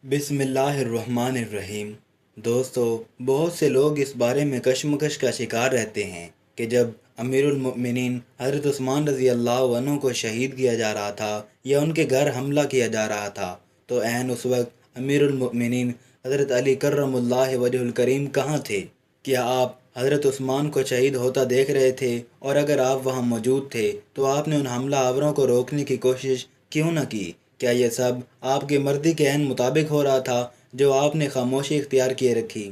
बिस्मिल्लाहिर्रहमानिर्रहीम। दोस्तों, बहुत से लोग इस बारे में कशमकश का शिकार रहते हैं कि जब अमीरुल मोमिनीन हज़रत उस्मान रज़ी अल्लाह अन्हु को शहीद किया जा रहा था या उनके घर हमला किया जा रहा था, तो ऐन उस वक्त अमीरुल मोमिनीन हज़रत अली कर्रमुल्लाह वजहुल करीम कहाँ थे? क्या आप हज़रत उस्मान को शहीद होता देख रहे थे? और अगर आप वहाँ मौजूद थे तो आपने उन हमला आवरों को रोकने की कोशिश क्यों न की? क्या ये सब आपकी मर्ज़ी के ऐन मुताबिक हो रहा था जो आपने खामोशी इख्तियार किए रखी?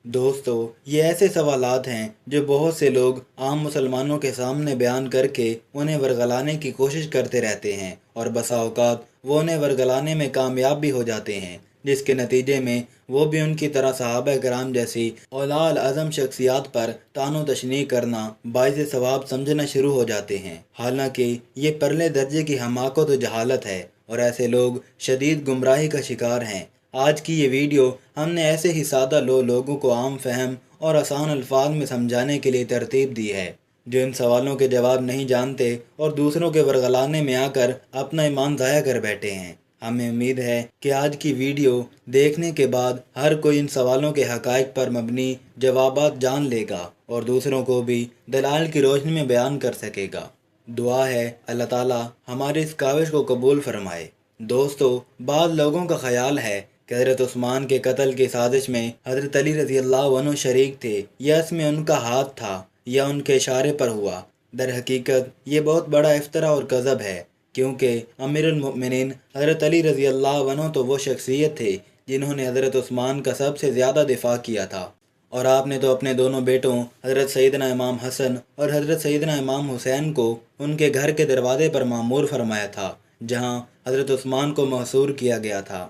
दोस्तों, ये ऐसे सवालात हैं जो बहुत से लोग आम मुसलमानों के सामने बयान करके उन्हें वरगलाने की कोशिश करते रहते हैं और बसा औकात वो उन्हें वरगलाने में कामयाब भी हो जाते हैं, जिसके नतीजे में वो भी उनकी तरह सहाबा कराम जैसी औलाल अज़म शख्सियात पर तानो तशनीह करना बाइज़ सवाब समझना शुरू हो जाते हैं। हालांकि ये परले दर्जे की हमाकत और जहालत है और ऐसे लोग शदीद गुमराही का शिकार हैं। आज की ये वीडियो हमने ऐसे ही सादा लोगों को आम फहम और आसान अल्फाज में समझाने के लिए तरतीब दी है जो इन सवालों के जवाब नहीं जानते और दूसरों के वरगलाने में आकर अपना ईमान ज़ाया कर बैठे हैं। हमें उम्मीद है कि आज की वीडियो देखने के बाद हर कोई इन सवालों के हक़ाइक़ पर मबनी जवाबात जान लेगा और दूसरों को भी दलाल की रोशनी में बयान कर सकेगा। दुआ है अल्लाह ताला हमारी इस काविश को कबूल फरमाए। दोस्तों, बाद लोगों का ख्याल है कि हज़रत उस्मान के कत्ल की साजिश में हज़रत अली रज़ी अल्लाह अन्हु शरीक थे या इसमें उनका हाथ था या उनके इशारे पर हुआ। दर हकीकत ये बहुत बड़ा इफ्तरा और कज़ब है, क्योंकि अमीरुल मोमिनीन हज़रत अली रज़ी अल्लाह अन्हु तो वो शख्सियत थे जिन्होंने हज़रत उस्मान का सबसे ज़्यादा दिफा किया था, और आपने तो अपने दोनों बेटों हज़रत सैयदना इमाम हसन और हज़रत सैयदना इमाम हुसैन को उनके घर के दरवाज़े पर मामूर फरमाया था जहाँ हज़रत उस्मान को महसूर किया गया था।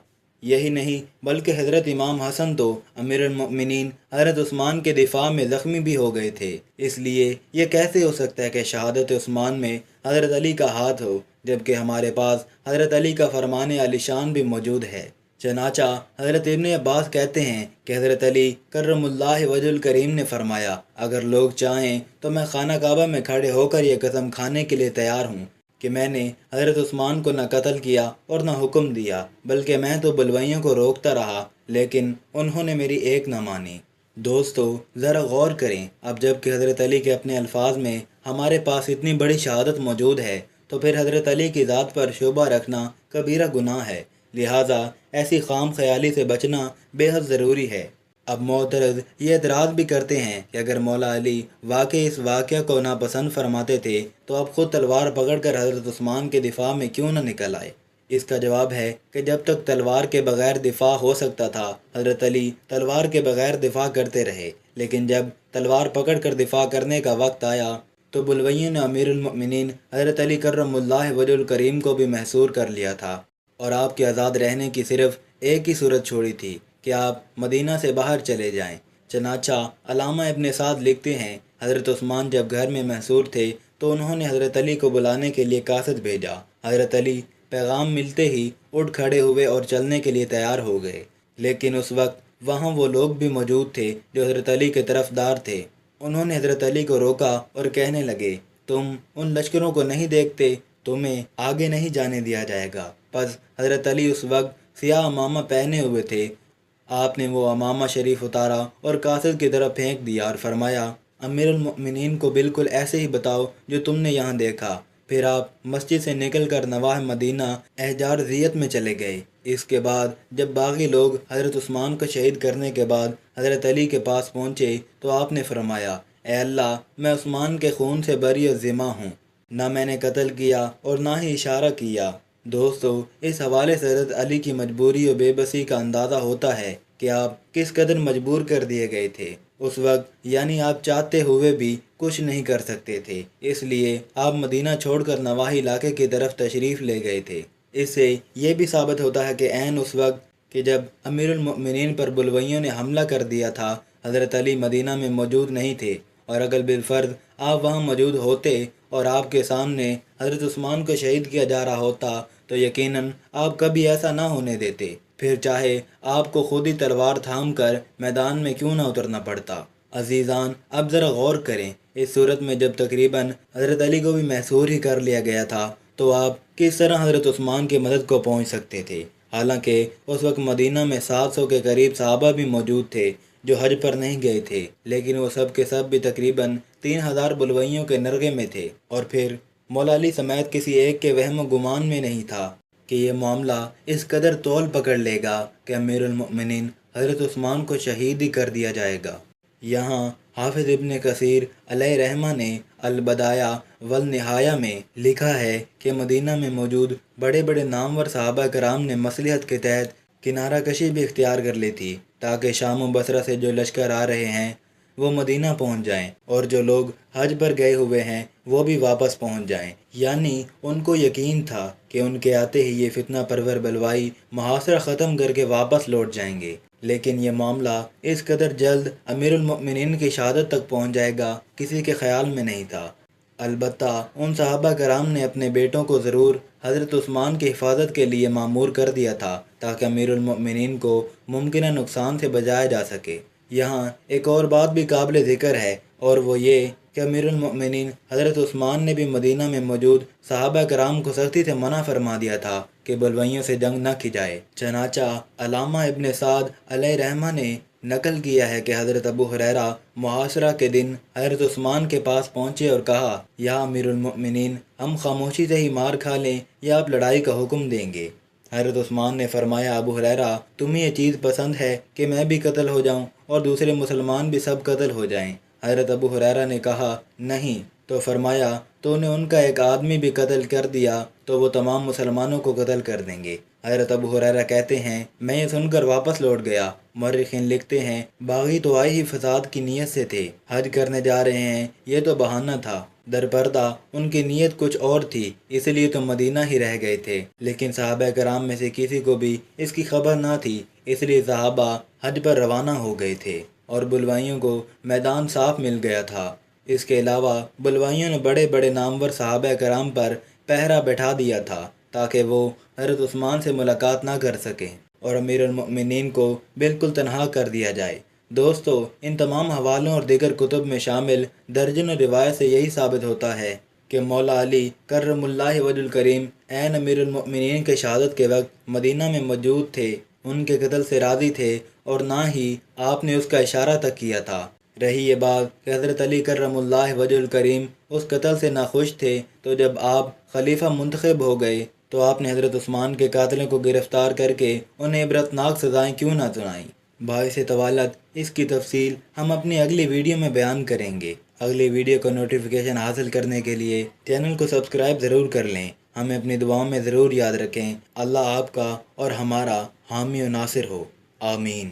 यही नहीं बल्कि हज़रत इमाम हसन तो अमीरुल मोमिनीन हज़रत उस्मान के दिफा में ज़ख्मी भी हो गए थे। इसलिए ये कैसे हो सकता है कि शहादत उस्मान में हज़रत अली का हाथ हो, जबकि हमारे पास हज़रत अली का फरमान आलिशान भी मौजूद है। चनाचा हज़रत इब्न अब्बास कहते हैं कि हज़रत अली कर्रमुल्लाह वजहुल करीम ने फरमाया, अगर लोग चाहें तो मैं खाना काबा में खड़े होकर यह कसम खाने के लिए तैयार हूँ कि मैंने हज़रत उस्मान को न कत्ल किया और न हुक्म दिया, बल्कि मैं तो बलवाइयों को रोकता रहा, लेकिन उन्होंने मेरी एक न मानी। दोस्तों, ज़रा गौर करें, अब जबकि हज़रत अली के अपने अल्फाज में हमारे पास इतनी बड़ी शहादत मौजूद है, तो फिर हज़रत अली की ज़ात पर शुबा रखना कबीरा गुनाह है। लिहाजा ऐसी खाम ख्याली से बचना बेहद ज़रूरी है। अब मोअतरज़ ये एतराज़ भी करते हैं कि अगर मौला अली वाकई इस वाक़या को नापसंद फरमाते थे तो अब ख़ुद तलवार पकड़कर हज़रत उस्मान के दिफा में क्यों न निकल आए। इसका जवाब है कि जब तक तलवार के बग़ैर दिफा हो सकता था, हज़रत अली तलवार के बग़ैर दिफा करते रहे, लेकिन जब तलवार पकड़ कर दिफा करने का वक्त आया तो बुलवैयों ने अमीरुल मोमिनीन हज़रत अली कर्रमुल्लाह वजहुल करीम को भी महसूर कर लिया था और आपके आज़ाद रहने की सिर्फ़ एक ही सूरत छोड़ी थी कि आप मदीना से बाहर चले जाएं। चनाचा अल्लामा इब्न साद लिखते हैं, हज़रत उस्मान जब घर में महसूर थे तो उन्होंने हज़रत अली को बुलाने के लिए कासिद भेजा। हज़रत अली पैगाम मिलते ही उठ खड़े हुए और चलने के लिए तैयार हो गए, लेकिन उस वक्त वहाँ वो लोग भी मौजूद थे जो हज़रत अली के तरफदार थे। उन्होंने हज़रत अली को रोका और कहने लगे, तुम उन लश्करों को नहीं देखते, तुम्हें आगे नहीं जाने दिया जाएगा। बस हज़रत अली उस वक्त सियाह अमामा पहने हुए थे। आपने वो अमामा शरीफ उतारा और कासिद की तरफ फेंक दिया और फरमाया, अमीरुल मोमिनीन को बिल्कुल ऐसे ही बताओ जो तुमने यहाँ देखा। फिर आप मस्जिद से निकलकर नवाह मदीना एहजार ज़ियत में चले गए। इसके बाद जब बाकी लोग हज़रत उस्मान को शहीद करने के बाद हज़रत अली के पास पहुँचे तो आपने फरमाया, ए अल्लाह, मैं उस्मान के खून से बरी और ज़िम्मा हूँ, ना मैंने कत्ल किया और ना ही इशारा किया। दोस्तों, इस हवाले से हज़रत अली की मजबूरी और बेबसी का अंदाज़ा होता है कि आप किस कदर मजबूर कर दिए गए थे उस वक्त, यानी आप चाहते हुए भी कुछ नहीं कर सकते थे, इसलिए आप मदीना छोड़कर नवाही इलाके की तरफ तशरीफ़ ले गए थे। इससे यह भी साबित होता है कि ऐन उस वक्त कि जब अमीरुल मोमिनीन पर बुलवैयों ने हमला कर दिया था, हज़रत अली मदीना में मौजूद नहीं थे, और अगर बिलफ़र्ज़ आप वहाँ मौजूद होते और आपके सामने हज़रत उस्मान को शहीद किया जा रहा होता तो यकीनन आप कभी ऐसा ना होने देते, फिर चाहे आपको खुद ही तलवार थाम कर मैदान में क्यों ना उतरना पड़ता। अजीज़ान, अब ज़रा गौर करें, इस सूरत में जब तकरीबन हज़रत अली को भी महसूर ही कर लिया गया था तो आप किस तरह हज़रत उस्मान की मदद को पहुँच सकते थे। حالانکہ اس وقت مدینہ میں 700 کے قریب صحابہ بھی موجود تھے جو حج پر نہیں گئے تھے، لیکن وہ سب کے سب بھی تقریباً 3000 بلوائیوں کے نرغے میں تھے۔ اور پھر مولا علی سمیت کسی ایک کے وہم و گمان میں نہیں تھا کہ یہ معاملہ اس قدر طول پکڑ لے گا کہ امیر المؤمنین حضرت عثمان کو شہید ہی کر دیا جائے گا۔ یہاں حافظ ابن کثیر علیہ رحمہ نے البدایہ والنہایہ میں لکھا ہے کہ مدینہ میں موجود بڑے بڑے نامور صحابہ کرام نے مصلحت کے تحت کنارہ کشی بھی اختیار کر لی تھی تاکہ شام و بصرہ سے جو لشکر آ رہے ہیں وہ مدینہ پہنچ جائیں اور جو لوگ حج پر گئے ہوئے ہیں وہ بھی واپس پہنچ جائیں، یعنی ان کو یقین تھا کہ ان کے آتے ہی یہ فتنہ پرور بلوائی محاصرہ ختم کر کے واپس لوٹ جائیں گے، لیکن یہ معاملہ اس قدر جلد امیر المؤمنین کی شہادت تک پہنچ جائے گا کسی کے خیال میں نہیں تھا۔ البتہ ان صحابہ کرام نے اپنے بیٹوں کو ضرور حضرت عثمان کی حفاظت کے لیے مامور کر دیا تھا تاکہ امیر المؤمنین کو ممکنہ نقصان سے بچایا جا سکے۔ یہاں ایک اور بات بھی قابل ذکر ہے اور وہ یہ کہ امیر المؤمنین حضرت عثمان نے بھی مدینہ میں موجود صحابہ کرام کو سختی سے منع فرما دیا تھا کہ بلوائیوں سے جنگ نہ کی جائے۔ چنانچہ علامہ ابن سعد علیہ رحمہ نے نقل کیا ہے کہ حضرت ابو ہریرہ محاصرہ کے دن حضرت عثمان کے پاس پہنچے اور کہا، یا امیر المؤمنین، ہم خاموشی سے ہی مار کھا لیں یا آپ لڑائی کا حکم دیں گے؟ حضرت عثمان نے فرمایا، ابو ہریرہ، تمہیں یہ چیز پسند ہے کہ میں بھی قتل ہو جاؤں اور دوسرے مسلمان بھی سب قتل ہو جائیں؟ حضرت ابو ہریرہ نے کہا، نہیں۔ تو فرمایا، تو نے ان کا ایک آدمی بھی قتل کر دیا تو وہ تمام مسلمانوں کو قتل کر دیں گے۔ حضرت ابو ہریرہ کہتے ہیں، میں یہ سن کر واپس لوٹ گیا۔ مورخین لکھتے ہیں، باغی تو آئے ہی فساد کی نیت سے تھے، حج کرنے جا رہے ہیں، یہ تو بہانہ تھا۔ درپردہ ان کی نیت کچھ اور تھی، اس لیے تو مدینہ ہی رہ گئے تھے، لیکن صحابہ کرام میں سے کسی کو بھی اس کی خبر نہ تھی، اس لیے صحابہ حج پر روانہ ہو گئے تھے اور بلوائیوں کو میدان صاف مل گیا تھا۔ اس کے علاوہ بلوائیوں نے بڑے بڑے نامور صحابہ کرام پر پہرا بٹھا دیا تھا تاکہ وہ حضرت عثمان سے ملاقات نہ کر سکیں اور امیر المؤمنین کو بالکل تنہا کر دیا جائے۔ دوستو، ان تمام حوالوں اور دیگر کتب میں شامل درجنوں روایت سے یہی ثابت ہوتا ہے کہ مولا علی کرم اللہ وجہ الکریم عین امیر المؤمنین کے شہادت کے وقت مدینہ میں موجود تھے، ان کے قتل سے راضی تھے اور نہ ہی آپ نے اس کا اشارہ تک کیا تھا۔ رہی یہ بات کہ حضرت علی کرم اللہ وجہ الکریم اس قتل سے ناخوش تھے، تو جب آپ خلیفہ منتخب ہو گئے تو آپ نے حضرت عثمان کے قاتلوں کو گرفتار کر کے انہیں عبرتناک سزائیں کیوں نہ سنائیں؟ باعث طوالت اس کی تفصیل ہم اپنی اگلی ویڈیو میں بیان کریں گے۔ اگلی ویڈیو کا نوٹیفیکیشن حاصل کرنے کے لیے چینل کو سبسکرائب ضرور کر لیں۔ ہمیں اپنی دعاؤں میں ضرور یاد رکھیں۔ اللہ آپ کا اور ہمارا حامی و ناصر ہو، آمین۔